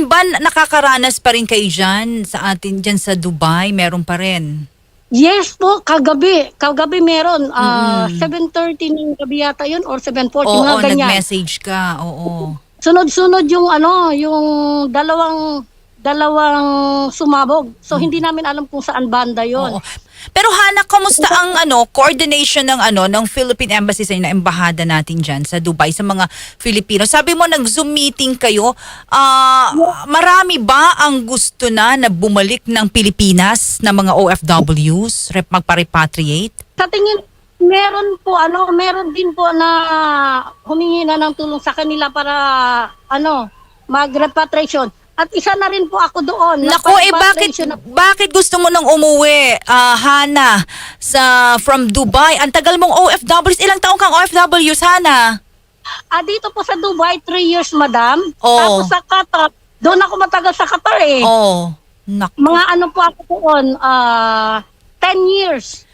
Ngayon ba nakakaranas pa rin kayo dyan sa atin dyan sa Dubai? Meron pa rin? Yes po, kagabi. Kagabi meron. 7:30 ng gabi yata yun or 7:40, Oo, mga ganyan. nag-message ka. Oo. Sunod-sunod yung yung dalawang sumabog. So hindi namin alam kung saan banda yon. Oo. Pero Hana, kamusta ang coordination ng ng Philippine Embassy sa na embahada natin diyan sa Dubai sa mga Filipino? Sabi mo nag-Zoom meeting kayo. Marami ba ang gusto na bumalik ng Pilipinas na mga OFWs magpa-repatriate? Sa tingin meron din po na humingi na ng tulong sa kanila para mag-repatriation. At isa na rin po ako doon. Nako, bakit gusto mo nang umuwi, Hana, from Dubai? Ang tagal mong OFWs. Ilang taong kang OFWs, Hana? Dito po sa Dubai, 3 years, madam. Oh. Tapos sa Qatar, doon ako matagal sa Qatar eh. Oh, nako. Mga po ako doon, 10 years.